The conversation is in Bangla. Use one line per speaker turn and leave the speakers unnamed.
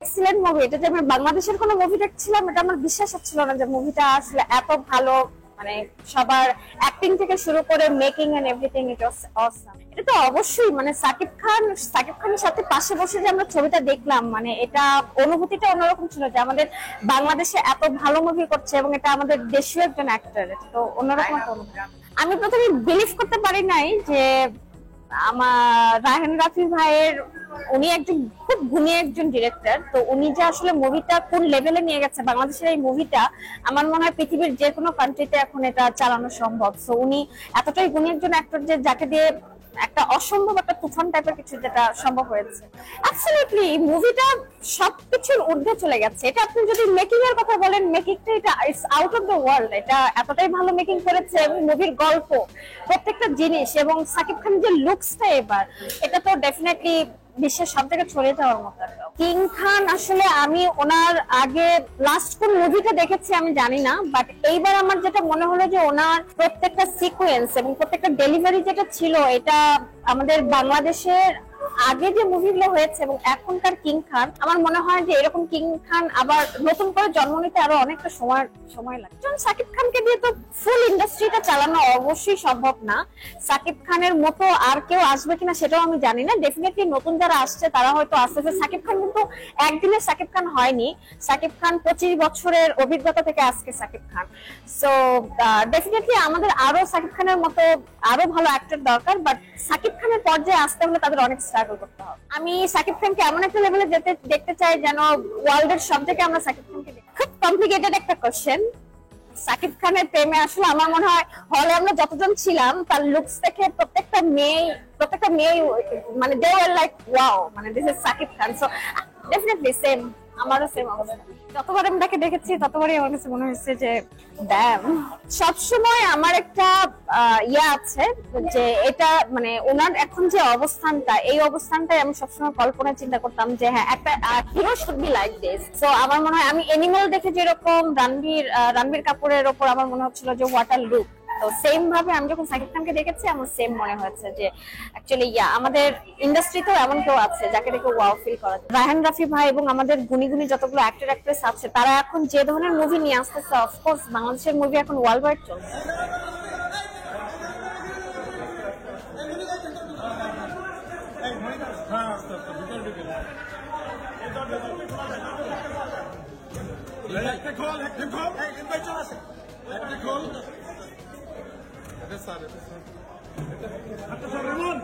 Excellent movie. এটা যে আমি বাংলাদেশের কোনো মুভি দেখছিলাম এটা আমার বিশ্বাস হচ্ছিল না যে মুভিটা আসলে এত ভালো। মানে সবার অ্যাক্টিং থেকে শুরু করে making and everything it was awesome. এটা তো অবশ্যই মানে সাকিব খানের সাথে পাশে বসে যে আমরা ছবিটা দেখলাম, মানে এটা অনুভূতিটা অন্যরকম ছিল যে আমাদের বাংলাদেশে এত ভালো মুভি করছে এবং এটা আমাদের দেশীয় একজন অ্যাক্টর। তো অন্যরকম একটা অনুভূতি। আমি প্রথমে বিলিভ করতে পারি নাই যে আমার রায়হান রাফি ভাইয়ের, উনি একজন খুব গুণী একজন ডিরেক্টর, তো উনি যে আসলে মুভিটা কোন লেভেলে নিয়ে গেছে বাংলাদেশের এই মুভিটা, আমার মনে হয় পৃথিবীর যে কোনো কান্ট্রিতে এখন এটা চালানো সম্ভব। সো উনি এতটাই গুণী একজন অ্যাক্টর যে যাকে দিয়ে একটা অসম্ভব একটা তুফান টাইপের কিছু যেটা সম্ভব হয়েছে। অ্যাবসলিউটলি মুভিটা সবকিছুর ঊর্ধ্বে চলে গেছে। এটা আপনি যদি মেকিং এর কথা বলেন, মেকিংটা এটা it's out of the world. এটা এতটাই ভালো মেকিং করেছে এবং মুভির গল্প প্রত্যেকটা জিনিস এবং সাকিব খানের যে লুকসটা এবার, এটা তো ডেফিনেটলি বিশ্বের সব থেকে ছড়িয়ে যাওয়ার মতো। কিং খান আসলে আমি ওনার আগে লাস্ট কোন মুভিটা দেখেছি আমি জানি না, বাট এইবার আমার যেটা মনে হলো যে ওনার প্রত্যেকটা সিকোয়েন্স এবং প্রত্যেকটা ডেলিভারি যেটা ছিল, এটা আমাদের বাংলাদেশের আগে যে মুভিগুলো হয়েছে এবং এখনকার কিং খান, আমার মনে হয় যে এরকম কিং খান আবার নতুন করে জন্ম নিতে আরো অনেকটা সময় লাগে। যেমন সাকিব খানকে দিয়ে তো ফুল ইন্ডাস্ট্রিটা চালানো অবশ্যই সম্ভব না। সাকিব খানের মতো আর কেউ আসবে কিনা সেটাও আমি জানি না। ডেফিনেটলি নতুন যারা আসছে তারা হয়তো আসতেছে। সাকিব খান কিন্তু একদিনে সাকিব খান হয়নি। সাকিব খান 25 বছরের অভিজ্ঞতা থেকে আজকে সাকিব খান। সো ডেফিনেটলি আমাদের আরো সাকিব খানের মতো আরো ভালো অ্যাক্টর দরকার, বাট সাকিব খানের পর্যায়ে আসতে হলে তাদের অনেক স্ট্রাগল করতে হবে। আমি সাকিব খানকে এমন একটা লেভেলে দেখতে চাই যেন ওয়ার্ল্ডের সব থেকে আমরা সাকিব খানকে দেখি। খুব কমপ্লিকেটেড একটা কোশ্চেন। সাকিব খানের প্রেমে আসলে আমার মনে হয় হলে আমরা যতজন ছিলাম তার লুকস দেখে প্রত্যেকটা মেয়ে মানে দে ওয়ার লাইক ওয়াও, মানে this is Shakib Khan. So definitely same, আমারও সেম অবস্থা। যতবার আমি তাকে দেখেছি ততবারই আমার কাছে মনে হয়েছে যে ড্যাম। সবসময় আমার একটা আছে যে এটা মানে ওনার এখন যে অবস্থানটা, এই অবস্থানটাই আমি সবসময় কল্পনা চিন্তা করতাম যে হ্যাঁ একটা hero should be like this. So আমার মনে হয় আমি এনিমেল দেখে যেরকম রণবীর কাপুরের ওপর আমার মনে হচ্ছিল যে ওয়াটার লুক, তো সেম ভাবে আমি যখন সাকিব খানকে দেখেছি আমার সেম মনে হয়েছে যে অ্যাকচুয়ালি আমাদের ইন্ডাস্ট্রিতেও এমন কেউ আছে যাকে দেখে ওয়াও ফিল করা যায়। রায়হান রাফি ভাই এবং আমাদের গুণী যতগুলো অ্যাক্টর অ্যাক্ট্রেস আছে তারা এখন যে ধরনের মুভি নিয়ে আসতেছে, অফকোর্স বাংলাদেশের মুভি এখন ওয়ার্ল্ড ওয়াইড চলছে।
Ramon!